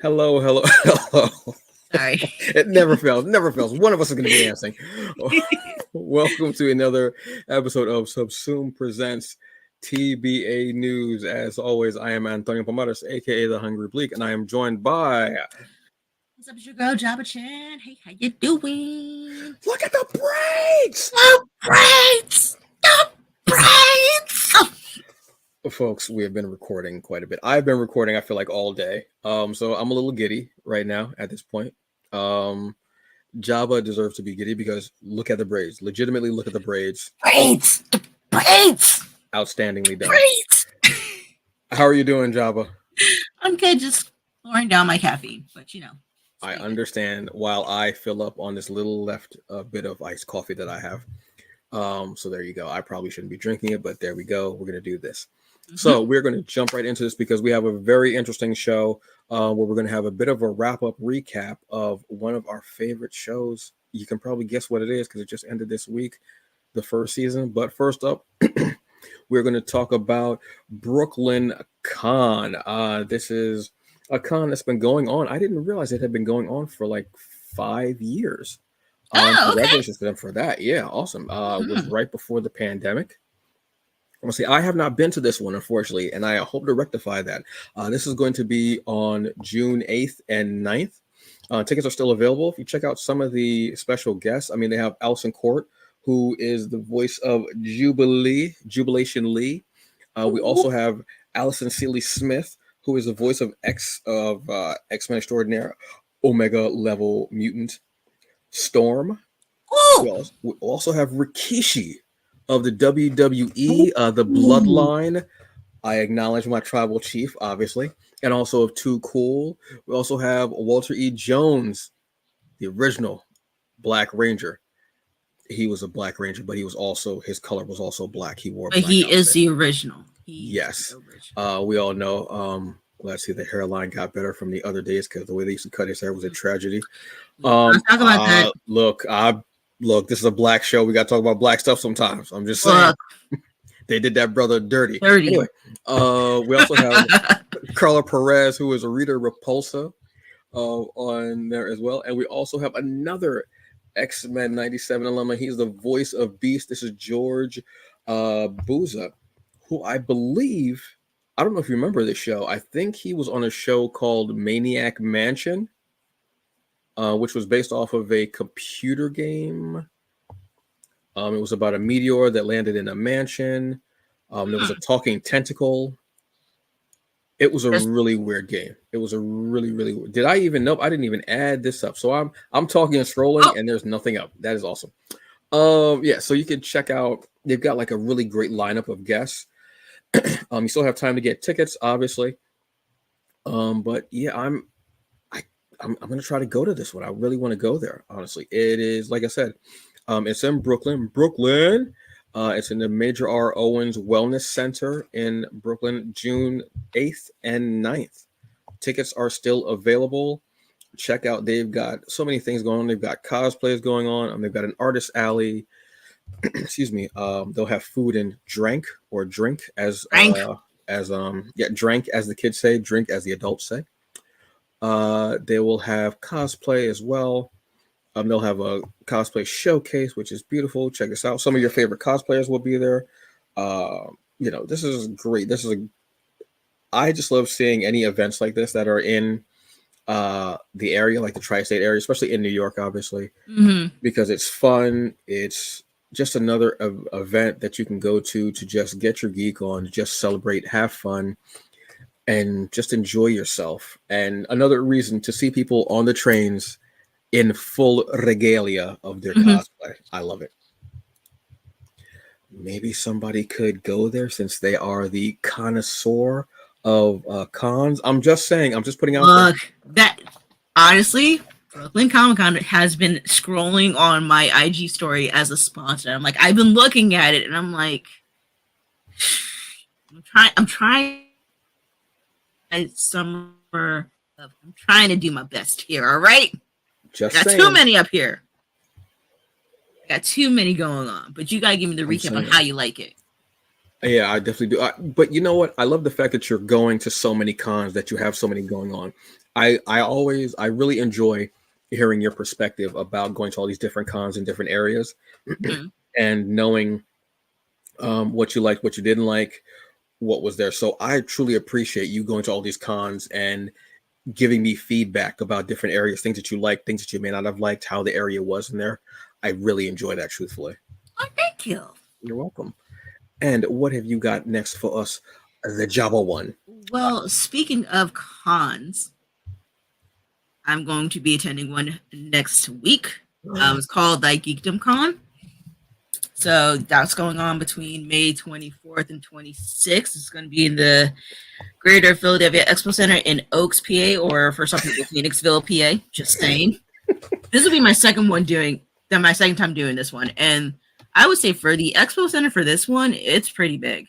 Hello, hello, hello. Sorry. It never fails, never fails. One of us is going to be dancing. Welcome to another episode of Subsume Presents TBA News. As always, I am Antonio Pomares, aka the Hungry Bleak, and I am joined by. What's up, it's your girl Jabba Chan. Hey, how you doing? Look at the braids! The braids! The braids! Folks, we have been recording quite a bit. I've been recording, I feel like, all day. So I'm a little giddy right now at this point. Jabba deserves to be giddy because look at the braids. Legitimately look at the braids. Braids! The braids! Outstandingly done. Braids! How are you doing, Jabba? I'm good, just lowering down my caffeine, but I understand while I fill up on this little left bit of iced coffee that I have. So there you go. I probably shouldn't be drinking it, but there we go. We're going to do this. Mm-hmm. So we're going to jump right into this because we have a very interesting show where we're going to have a bit of a wrap-up recap of one of our favorite shows. You can probably guess what it is because it just ended this week, the first season. But first up, we're going to talk about Brooklyn Con. This is a con that's been going on. I didn't realize it had been going on for like 5 years. Okay. Congratulations to them for that. Yeah, awesome. It was right before the pandemic. I have not been to this one, unfortunately, and I hope to rectify that. This is going to be on June 8th and 9th. Tickets are still available. If you check out some of the special guests, I mean, they have Allison Court, who is the voice of Jubilation Lee. We also have Allison Seeley Smith, who is the voice of X-Men Extraordinaire, Omega Level Mutant Storm. We also have Rikishi of the WWE, the Bloodline. I acknowledge my tribal chief, obviously, and also of Too Cool. We also have Walter E. Jones, the original Black Ranger. He was a Black Ranger, but his color was also black. He wore. But black he outfit. is the original. Yes. We all know. Let's see, the hairline got better from the other days because the way they used to cut his hair was a tragedy. Talk about that. Look, this is a black show. We got to talk about black stuff sometimes. I'm just saying. They did that brother dirty. Anyway, we also have Carla Perez, who is a Rita Repulsa on there as well. And we also have another X-Men 97 alumni. He's the voice of Beast. This is George Buza, who I believe, I don't know if you remember this show. I think he was on a show called Maniac Mansion, which was based off of a computer game. It was about a meteor that landed in a mansion. There was a talking tentacle. It was a really weird game. It was a really, really weird. Did I even know? I didn't even add this up. So I'm talking and scrolling, and there's nothing up. That is awesome. Yeah, so you can check out. They've got like a really great lineup of guests. You still have time to get tickets, obviously. But yeah, I'm gonna try to go to this one. I really want to go there. Honestly, it is like I said. It's in Brooklyn. It's in the Major R. Owens Wellness Center in Brooklyn, June 8th and 9th. Tickets are still available. Check out. They've got so many things going on. They've got cosplays going on. They've got an artist alley. Excuse me. They'll have food and drink as drink as the kids say, drink as the adults say. They will have cosplay as well. They'll have a cosplay showcase, which is beautiful. Check this out. Some of your favorite cosplayers will be there. This is great. I just love seeing any events like this that are in the area, like the tri-state area, especially in New York, obviously, because it's fun. It's just another event that you can go to just get your geek on, just celebrate, have fun, and just enjoy yourself. And another reason to see people on the trains in full regalia of their cosplay. I love it. Maybe somebody could go there since they are the connoisseur of cons. I'm just saying. I'm just putting out. Look, that honestly, Brooklyn Comic Con has been scrolling on my IG story as a sponsor. I'm like, I've been looking at it, and I'm like, I'm trying. Summer. I'm trying to do my best here. All right. Just got saying. Too many up here. Got too many going on, but you gotta give me the recap on how you like it. Yeah, I definitely do. But you know what? I love the fact that you're going to so many cons, that you have so many going on. I really enjoy hearing your perspective about going to all these different cons in different areas Mm-hmm. and knowing what you liked, what you didn't like, what was there. So I truly appreciate you going to all these cons and giving me feedback about different areas, things that you like, things that you may not have liked, how the area was in there. I really enjoy that, truthfully. Oh, thank you. You're welcome. And what have you got next for us? The Jabba one. Well, speaking of cons, I'm going to be attending one next week. It's called Thy Geekdom Con. So that's going on between May 24th and 26th. It's going to be in the Greater Philadelphia Expo Center in Oaks, PA, or for some people, Phoenixville, PA. Just saying. This will be my second time doing this one. And I would say for the Expo Center for this one, it's pretty big.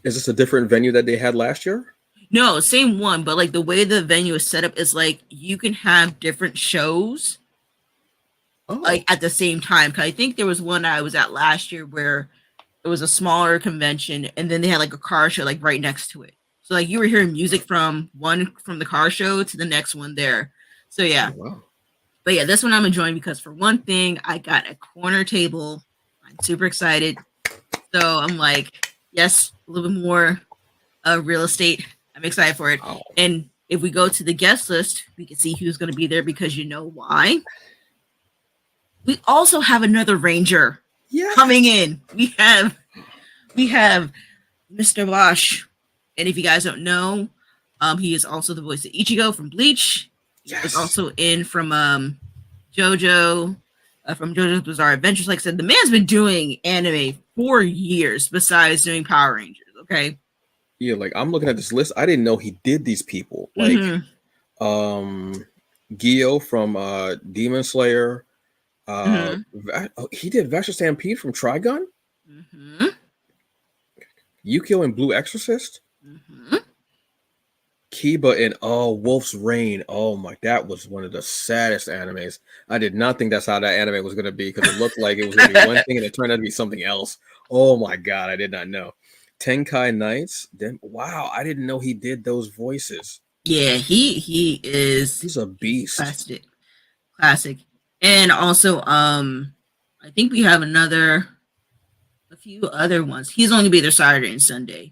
Is this a different venue that they had last year? No, same one, but like the way the venue is set up is like you can have different shows like at the same time. Cause I think there was one I was at last year where it was a smaller convention and then they had like a car show like right next to it. So like you were hearing music from the car show to the next one there. So yeah. Oh, wow. But yeah, this one I'm enjoying because for one thing, I got a corner table. I'm super excited. So I'm like, yes, a little bit more real estate. I'm excited for it. Oh. And if we go to the guest list, we can see who's going to be there because you know why. We also have another Ranger coming in. We have Mr. Bosch. And if you guys don't know, he is also the voice of Ichigo from Bleach. Yes. He's also in from JoJo, from JoJo's Bizarre Adventures. Like I said, the man's been doing anime for years besides doing Power Rangers, okay? Yeah, like I'm looking at this list. I didn't know he did these people. Like Gio from Demon Slayer. He did Vesher Stampede from Trigun. Yukio in Blue Exorcist. Kiba in Wolf's Rain. Oh my, that was one of the saddest animes. I did not think that's how that anime was going to be because it looked like it was going to be one thing and it turned out to be something else. Oh my god, I did not know. Tenkai Knights. Wow, I didn't know he did those voices. Yeah, he's a beast. Classic. And also, I think we have a few other ones. He's only be there Saturday and Sunday.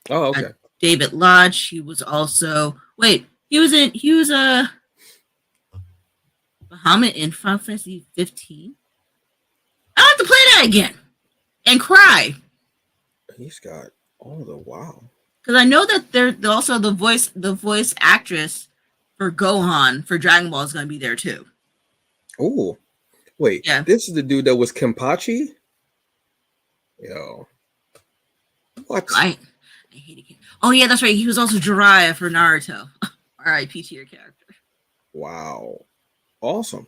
Oh, okay. David Lodge. He was also he was Bahamut in Final Fantasy 15. I have to play that again and cry. He's got all the wow. Because I know that they're also the voice actress for Gohan for Dragon Ball is going to be there too. Oh, wait. Yeah. This is the dude that was Kenpachi? Yo. What? I hate it. Oh, yeah, that's right. He was also Jiraiya for Naruto. R.I.P. to your character. Wow. Awesome.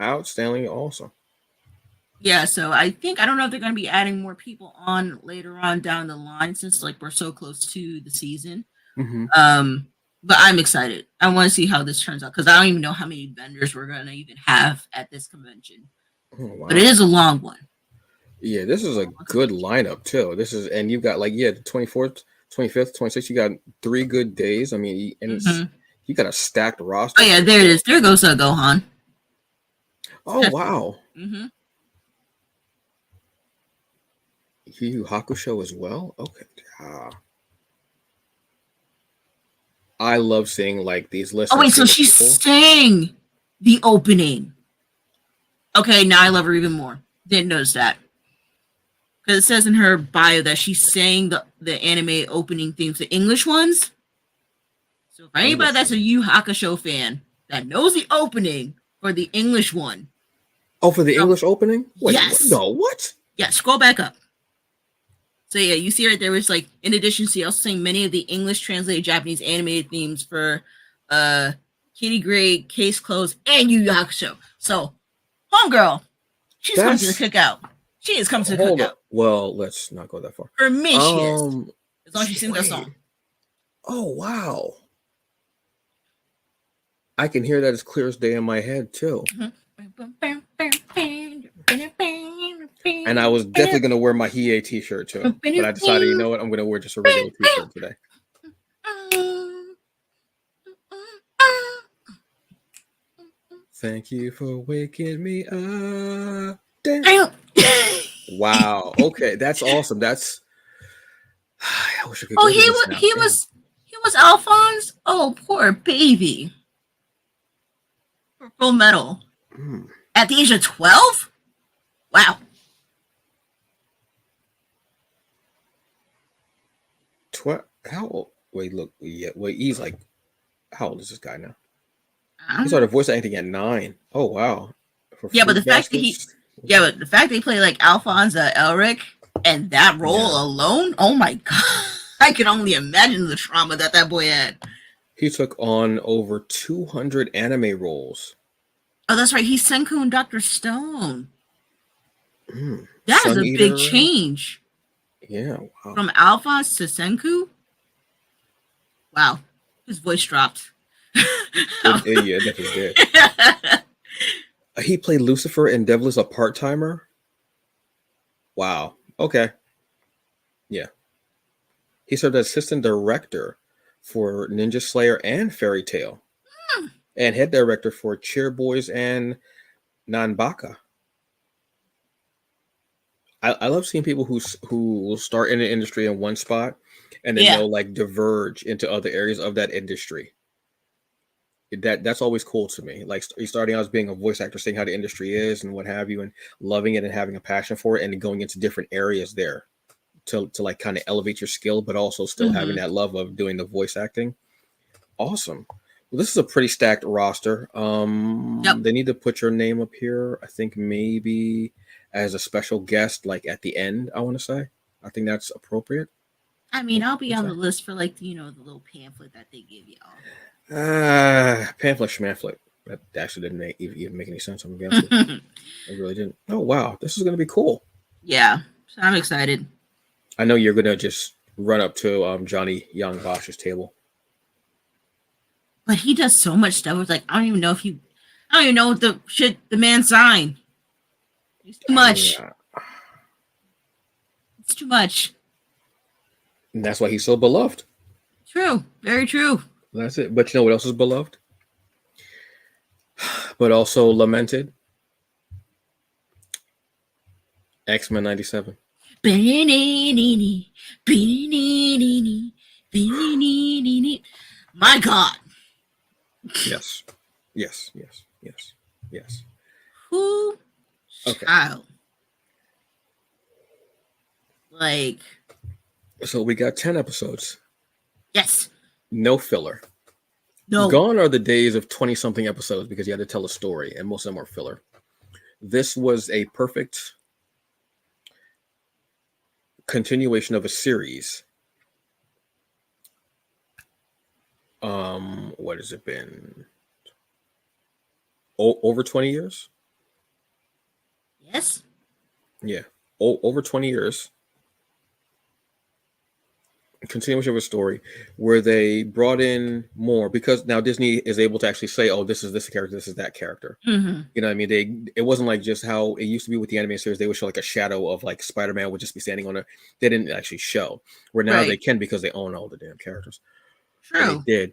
Outstanding. Awesome. Yeah, so I don't know if they're going to be adding more people on later on down the line since like we're so close to the season. But I'm excited. I want to see how this turns out because I don't even know how many vendors we're going to even have at this convention. Oh, wow. But it is a long one. Yeah, this is a good lineup too. And you've got the 24th, 25th, 26th. You got 3 good days. I mean, and you got a stacked roster. Oh yeah, there it is. There goes Gohan. Oh wow. Yu Yu Hakusho as well. Okay. I love seeing like these lists. Oh wait, so she sang the opening. Okay, now I love her even more. Didn't notice that. Because it says in her bio that she sang the anime opening themes, the English ones. So for anybody that's a Yu Hakusho fan that knows the opening for the English one. Oh, for the English opening? Wait, yes. What? Yeah, scroll back up. So yeah, you see right there was like, in addition, she also sang many of the English translated Japanese animated themes for Kitty Grey, Case Closed, and Yu Yu Hakusho. So, homegirl, she's coming to the cookout. She is coming to the cookout. Well, let's not go that far. For me, she is. As long as she sings that song. Oh, wow. I can hear that as clear as day in my head, too. And I was definitely going to wear my Hiei t-shirt, too. But I decided, you know what? I'm going to wear just a regular t-shirt today. Thank you for waking me up. Damn. Wow. Okay, that's awesome. That's. I wish I could go to this now. He was Alphonse. Oh, poor baby. For Full Metal. At the age of 12? Wow. 12? How old? Wait, look. Yeah, wait, he's like, how old is this guy now? He started voice acting at 9. Oh, wow. Yeah, but the fact that he played like Alphonse Elric and that role alone, oh my god. I can only imagine the trauma that boy had. He took on over 200 anime roles. Oh, that's right. He's Senku and Dr. Stone. That is a big change. Yeah, wow. From Alphonse to Senku? Wow. His voice dropped. It definitely did. He played Lucifer in Devil is a Part-Timer? Wow. Okay. Yeah. He served as assistant director for Ninja Slayer and Fairy Tail. And head director for Cheer Boys and Nanbaka. I love seeing people who will start in the industry in one spot and then they'll like diverge into other areas of that industry. That's always cool to me. Like starting out as being a voice actor, seeing how the industry is and what have you, and loving it and having a passion for it, and going into different areas there to like kind of elevate your skill, but also still having that love of doing the voice acting. Awesome. Well, this is a pretty stacked roster. They need to put your name up here. I think maybe as a special guest, like at the end, I want to say. I think that's appropriate. I mean, I'll be on the list for like, the little pamphlet that they give y'all. Pamphlet schmamphlet. That actually didn't even make any sense. I'm against it. It really didn't. Oh, wow. This is going to be cool. Yeah. So I'm excited. I know you're going to just run up to Johnny Young Bosch's table. But he does so much stuff. It's like, I don't even know what the man signed. It's too much. It's too much. And that's why he's so beloved. True. Very true. That's it. But you know what else is beloved? But also lamented? X-Men 97. My God. Yes. Who? Okay. Child. Like. So we got 10 episodes. Yes. No filler. No. Gone are the days of 20-something episodes because you had to tell a story, and most of them were filler. This was a perfect continuation of a series. What has it been? Over 20 years? Yes. Yeah. Over 20 years. Continuation of a story where they brought in more, because now Disney is able to actually say, oh, this is this character, this is that character. You know what I mean? It wasn't like just how it used to be with the animated series. They would show like a shadow of like Spider-Man would just be standing on it. They didn't actually show, where now they can, because they own all the damn characters. True. And they did.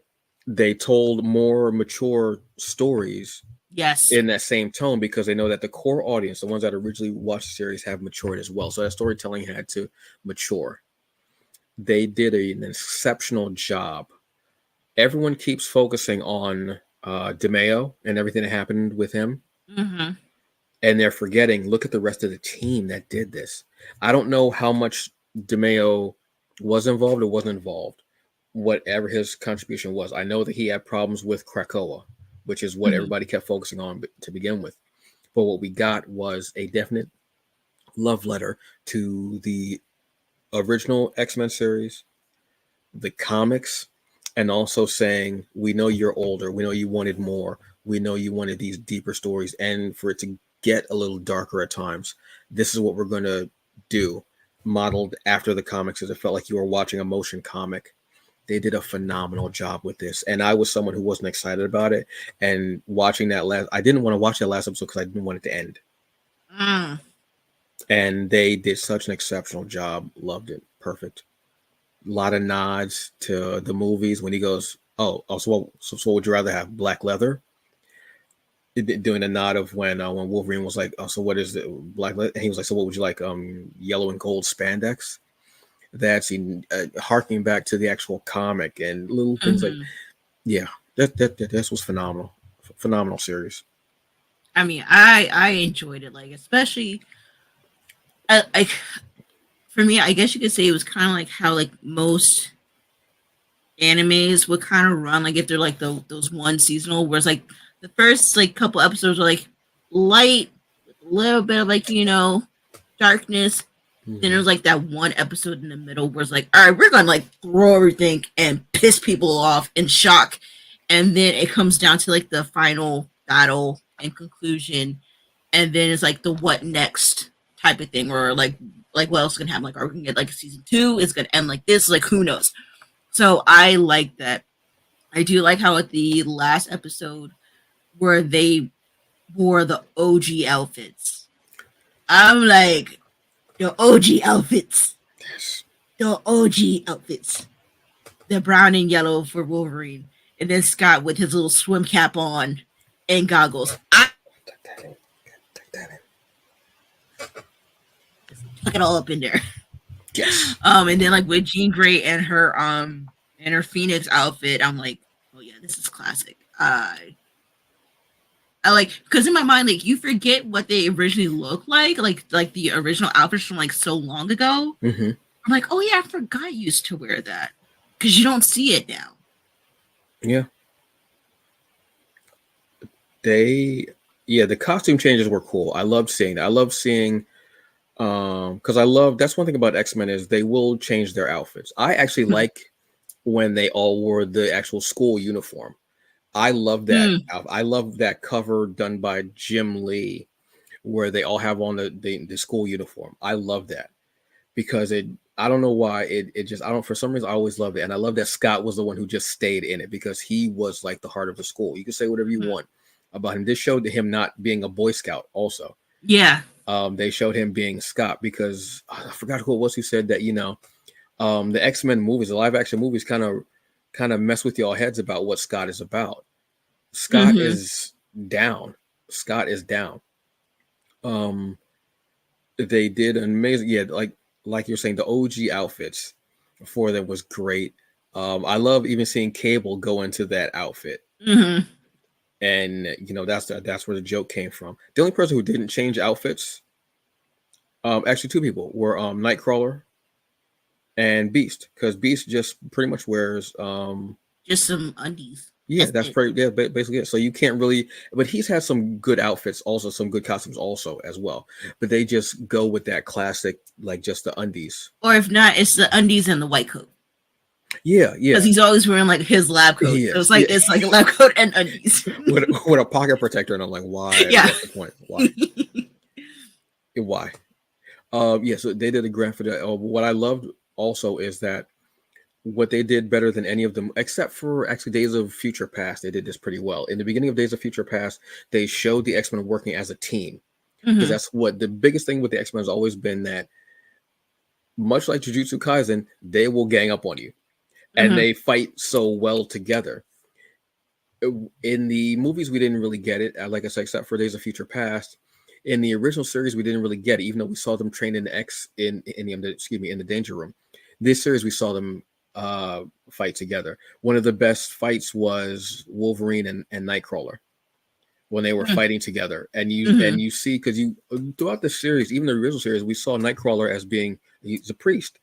They told more mature stories. Yes. In that same tone, because they know that the core audience, the ones that originally watched the series, have matured as well. So that storytelling had to mature. They did an exceptional job. Everyone keeps focusing on DeMeo and everything that happened with him. And they're forgetting, look at the rest of the team that did this. I don't know how much DeMeo was involved or wasn't involved, whatever his contribution was. I know that he had problems with Krakoa, which is what everybody kept focusing on to begin with. But what we got was a definite love letter to the original X-Men series, the comics, and also saying, we know you're older. We know you wanted more. We know you wanted these deeper stories, and for it to get a little darker at times. This is what we're going to do, modeled after the comics, as it felt like you were watching a motion comic. They did a phenomenal job with this. And I was someone who wasn't excited about it. And watching that I didn't want to watch that last episode because I didn't want it to end. And they did such an exceptional job. Loved it. Perfect. A lot of nods to the movies when he goes, so what would you rather have? Black leather? doing a nod of when Wolverine was like, "Oh, so what is it, black?" And he was like, "So what would you like? Yellow and gold spandex." That's harking back to the actual comic and little things like, yeah, that was phenomenal, phenomenal series. I mean, I enjoyed it, like especially, like for me, I guess you could say it was kind of like how like most animes would kind of run, like if they're like those one seasonal, where it's like the first like couple episodes are like light with a little bit of like darkness. Then there's like that one episode in the middle where it's like, all right, we're gonna like throw everything and piss people off in shock, and then it comes down to like the final battle and conclusion, and then it's like the what next type of thing, or like what else can happen? Like, are we gonna get like season 2? It's gonna end like this? Like, who knows? So I like that. I do like how at the last episode where they wore the OG outfits. I'm like, the OG outfits. Yes. The OG outfits. The brown and yellow for Wolverine. And then Scott with his little swim cap on and goggles. Tuck it all up in there. Yes. And then like with Jean Grey and her Phoenix outfit, I'm like, oh yeah, this is classic. I like, because in my mind, like, you forget what they originally look like the original outfits from like so long ago. Mm-hmm. I'm like, oh yeah, I forgot I used to wear that, because you don't see it now. Yeah. The costume changes were cool. I loved seeing that. I love seeing, because that's one thing about X-Men is they will change their outfits. I actually like when they all wore the actual school uniform. I love that. I love that cover done by Jim Lee, where they all have on the school uniform. I love that because I don't know why it just, I don't, for some reason I always loved it. And I love that Scott was the one who just stayed in it because he was like the heart of the school. You can say whatever you want about him. This showed him not being a Boy Scout also. Yeah. They showed him being Scott because I forgot who it was who said that, the X-Men movies, the live action movies kind of mess with y'all heads about what Scott is about. Scott is down. Scott is down. They did an amazing, like you're saying, the OG outfits for them was great. I love even seeing Cable go into that outfit. And that's where the joke came from. The only person who didn't change outfits, actually two people, were Nightcrawler and Beast, because Beast just pretty much wears just some undies. Yeah, that's pretty. Yeah, basically it. So you can't really, but he's had some good outfits, also some good costumes, also as well. But they just go with that classic, like just the undies. Or if not, it's the undies and the white coat. Yeah. Because he's always wearing like his lab coat. So it's like it's like a lab coat and undies with a pocket protector, and I'm like, why? Yeah. What's the point? Why? Why? So they did a grand for that. What I loved also is that what they did better than any of them, except for actually Days of Future Past, they did this pretty well. In the beginning of Days of Future Past, they showed the X-Men working as a team. Because that's what the biggest thing with the X-Men has always been, that much like Jujutsu Kaisen, they will gang up on you. And they fight so well together. In the movies, we didn't really get it. Like I said, except for Days of Future Past. In the original series, we didn't really get it, even though we saw them train in the Danger Room. This series, we saw them fight together. One of the best fights was Wolverine and Nightcrawler when they were fighting together, and you see, because throughout the series, even the original series, we saw Nightcrawler as he's a priest,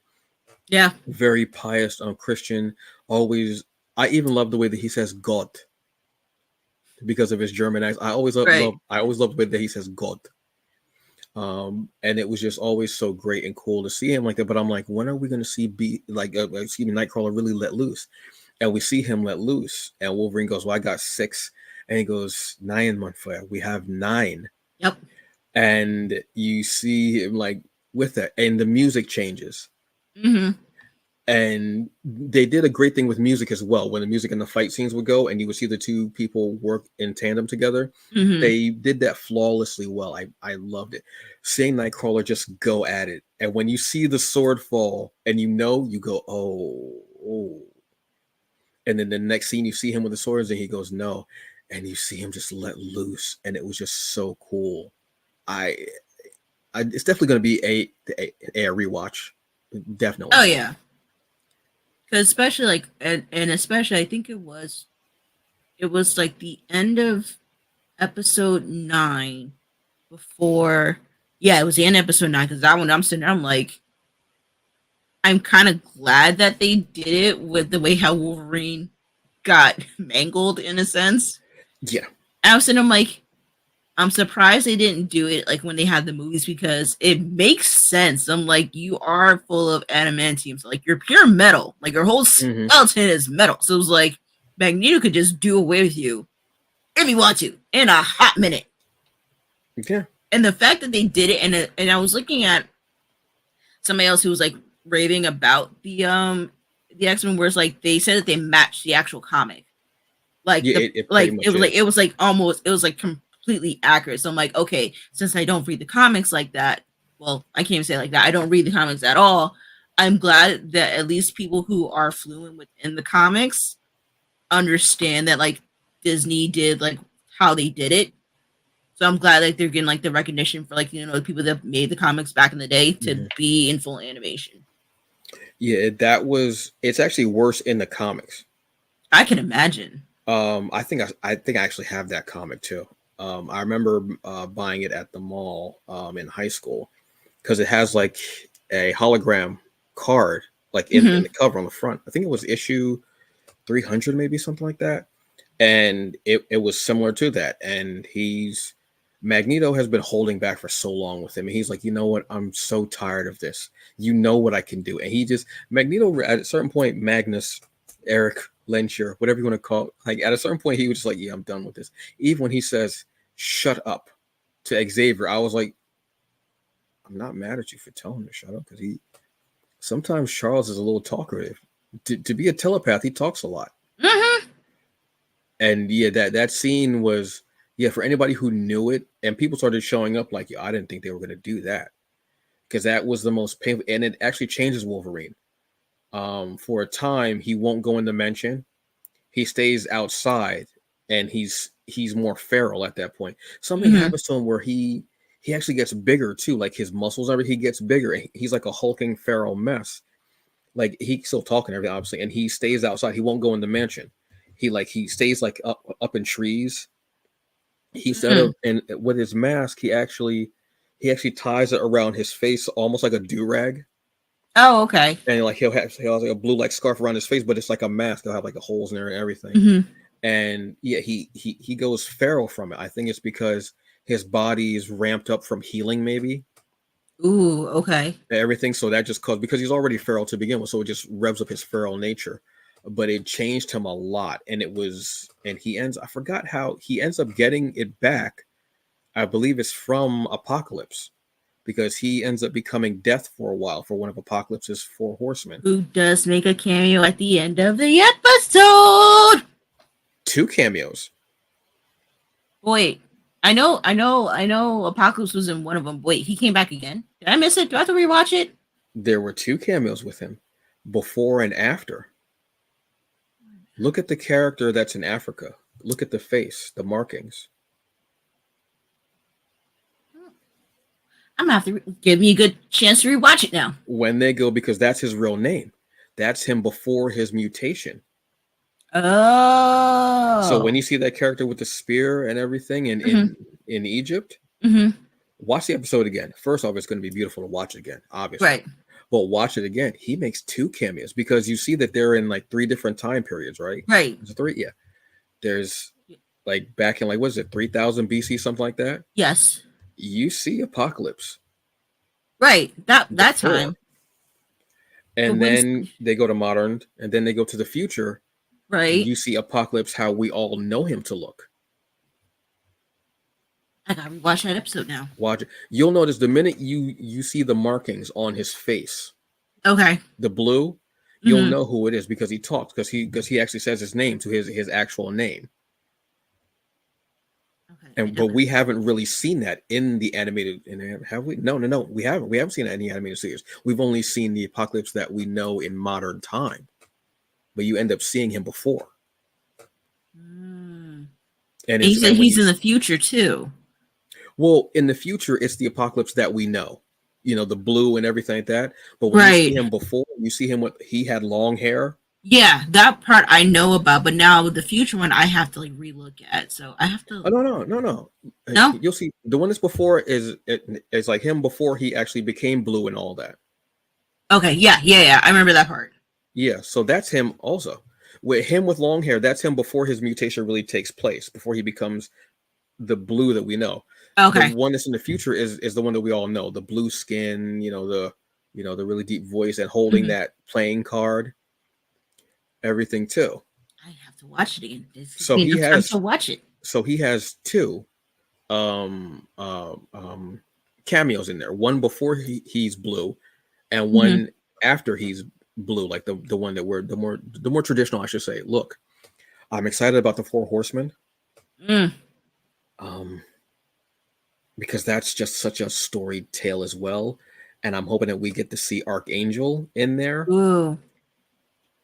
very pious, Christian. Always, I even love the way that he says God because of his German accent. I always love the way that he says God. And it was just always so great and cool to see him like that. But I'm like, when are we going to see Nightcrawler really let loose? And we see him let loose, and Wolverine goes, "Well, I got 6," and he goes, "9, my friend. We have 9." Yep. And you see him like with that, and the music changes. And they did a great thing with music as well. When the music and the fight scenes would go, and you would see the two people work in tandem together, they did that flawlessly well. I loved it. Seeing Nightcrawler just go at it, and when you see the sword fall, and you go, oh. And then the next scene, you see him with the swords, and he goes, no. and you see him just let loose, and it was just so cool. It's definitely going to be a rewatch, definitely. Oh yeah, because especially like and especially I think it was like the end of episode 9 before. Yeah, it was the end of episode 9 because that one I'm sitting there, I'm like, I'm kind of glad that they did it with the way how Wolverine got mangled in a sense. Yeah, I was sitting, I'm like, I'm surprised they didn't do it like when they had the movies because it makes sense. I'm like, you are full of adamantium, so like you're pure metal, like your whole skeleton is metal. So it was like Magneto could just do away with you if he wants to in a hot minute. Yeah, and the fact that they did it, and I was looking at somebody else who was like raving about the X-Men, where it's like they said that they matched the actual comic. Like yeah, it was like almost it was like completely accurate. So I'm like, okay, since I don't read the comics like that, well, I can't even say it like that. I don't read the comics at all. I'm glad that at least people who are fluent within the comics understand that like Disney did like how they did it. So I'm glad like they're getting like the recognition for like, you know, the people that made the comics back in the day to be in full animation. Yeah, it's actually worse in the comics. I can imagine. I think I actually have that comic too. I remember buying it at the mall in high school because it has like a hologram card like in the cover on the front. I think it was issue 300, maybe something like that, and it was similar to that. And Magneto has been holding back for so long with him, and he's like, you know what, I'm so tired of this. You know what I can do, and Magneto at a certain point, Eric Lensher, whatever you want to call it, like at a certain point, he was just like, yeah, I'm done with this. Even when he says, shut up to Xavier, I was like, I'm not mad at you for telling him to shut up, because sometimes Charles is a little talkative. To be a telepath, he talks a lot. And yeah, that scene was, for anybody who knew it, and people started showing up like, I didn't think they were going to do that, because that was the most painful, and it actually changes Wolverine. For a time, he won't go in the mansion. He stays outside, and he's more feral at that point. Something happens to him where he actually gets bigger too, like his muscles, he gets bigger. He's like a hulking feral mess. Like he's still talking everything, obviously, and he stays outside. He won't go in the mansion. He stays like up in trees. He set up, and with his mask, he actually ties it around his face, almost like a do-rag. Oh, okay. And like he'll have like a blue like scarf around his face, but it's like a mask. He'll have like the holes in there and everything. And yeah, he goes feral from it. I think it's because his body is ramped up from healing, maybe. Ooh, okay. Everything. So that just because he's already feral to begin with, so it just revs up his feral nature. But it changed him a lot, and I forgot how he ends up getting it back. I believe it's from Apocalypse, because he ends up becoming Death for a while for one of Apocalypse's 4 horsemen. Who does make a cameo at the end of the episode? 2 cameos. Wait, I know Apocalypse was in one of them. Wait, he came back again? Did I miss it? Do I have to rewatch it? There were 2 cameos with him, before and after. Look at the character that's in Africa. Look at the face, the markings. I'm gonna have to give me a good chance to rewatch it now. When they go, because that's his real name. That's him before his mutation. Oh. So when you see that character with the spear and everything in Egypt, watch the episode again. First off, it's going to be beautiful to watch it again, obviously. Right. But watch it again. He makes 2 cameos, because you see that they're in like 3 different time periods, right? Right. There's 3, yeah. There's like back in like, what is it, 3000 BC, something like that? Yes. You see Apocalypse. Right. That time. And then they go to modern, and then they go to the future. Right. You see Apocalypse how we all know him to look. I gotta rewatch that episode now. Watch it. You'll notice the minute you see the markings on his face. Okay. The blue, you'll know who it is, because he talks, because he actually says his name to his actual name. Okay. But we haven't really seen that in the animated. Have we? No. We haven't. We haven't seen that in the animated series. We've only seen the Apocalypse that we know in modern time. But you end up seeing him before. And you said he's in the future too. Well, in the future, it's the Apocalypse that we know. You know, the blue and everything like that. But when you see him before, you see him with he had long hair. Yeah, that part I know about, but now with the future one, I have to like relook at. So I have to. Oh, no. You'll see the one that's before is like him before he actually became blue and all that. Okay, yeah. I remember that part. Yeah, so that's him also. With him with long hair, that's him before his mutation really takes place, before he becomes the blue that we know. Okay. The one that's in the future is the one that we all know, the blue skin, the really deep voice and holding that playing card, everything too. I have to watch it again. So he has to watch it. So he has two cameos in there. One before he's blue, and one after he's blue, like the one that we're the more traditional, I should say. Look, I'm excited about the Four Horsemen. Because that's just such a storied tale as well, and I'm hoping that we get to see Archangel in there. Ooh.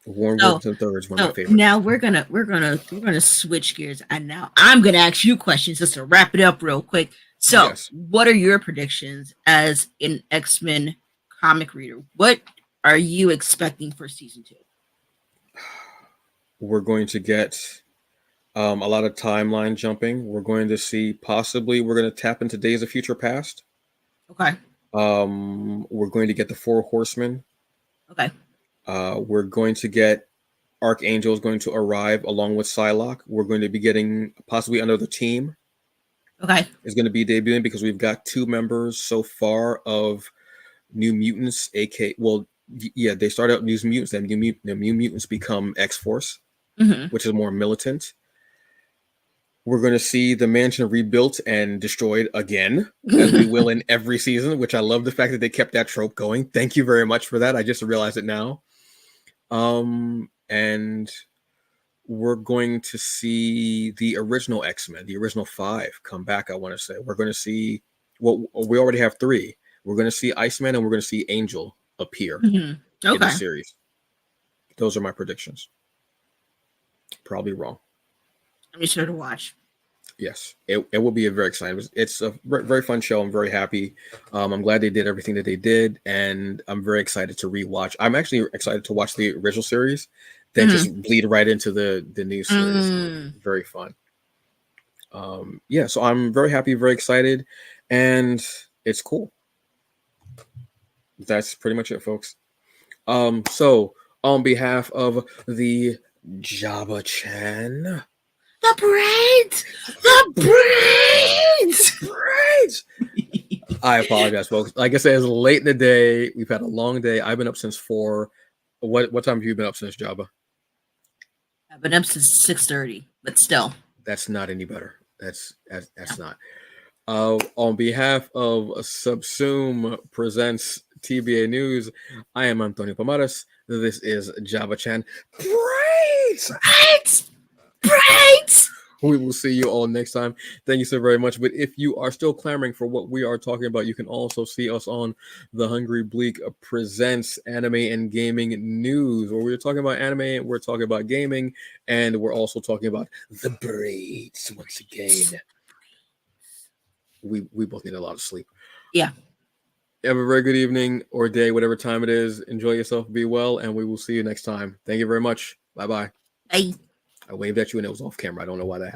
Warren Worthington III is one of my favorites. Now we're gonna switch gears, and now I'm gonna ask you questions just to wrap it up real quick. So, What are your predictions as an X-Men comic reader? What are you expecting for season 2? We're going to get a lot of timeline jumping. We're going to see we're going to tap into Days of Future Past. Okay. We're going to get the Four Horsemen. Okay. We're going to get Archangel is going to arrive along with Psylocke. We're going to be getting possibly another team. Okay. Is going to be debuting because we've got 2 members so far of New Mutants, they start out New Mutants, then New Mutants become X-Force, which is more militant. We're going to see the mansion rebuilt and destroyed again, as we will in every season, which I love the fact that they kept that trope going. Thank you very much for that. I just realized it now. And we're going to see the original X-Men, the original 5, come back, I want to say. We're going to see, we already have 3. We're going to see Iceman and we're going to see Angel appear in the series. Those are my predictions. Probably wrong. I'm sure to watch. Yes, it will be a very exciting. It's a very fun show. I'm very happy. I'm glad they did everything that they did, and I'm very excited to rewatch. I'm actually excited to watch the original series, then just bleed right into the new series. Very fun. So I'm very happy, very excited, and it's cool. That's pretty much it, folks. So on behalf of the Jabba-chan. The braids. I apologize, folks. Like I said, it's late in the day. We've had a long day. I've been up since 4. What time have you been up since, Jabba? I've been up since 6:30, but still. That's not any better. That's not. On behalf of Subsume Presents TBA News, I am Antonio Pomares. This is Jabba-chan. Braids! We will see you all next time. Thank you so very much. But if you are still clamoring for what we are talking about, you can also see us on The Hungry Bleak Presents Anime and Gaming News, where we're talking about anime, we're talking about gaming, and we're also talking about the braids once again. We both need a lot of sleep. Yeah. Have a very good evening or day, whatever time it is. Enjoy yourself, be well, and we will see you next time. Thank you very much. Bye-bye. Bye. I waved at you and it was off camera. I don't know why that happened.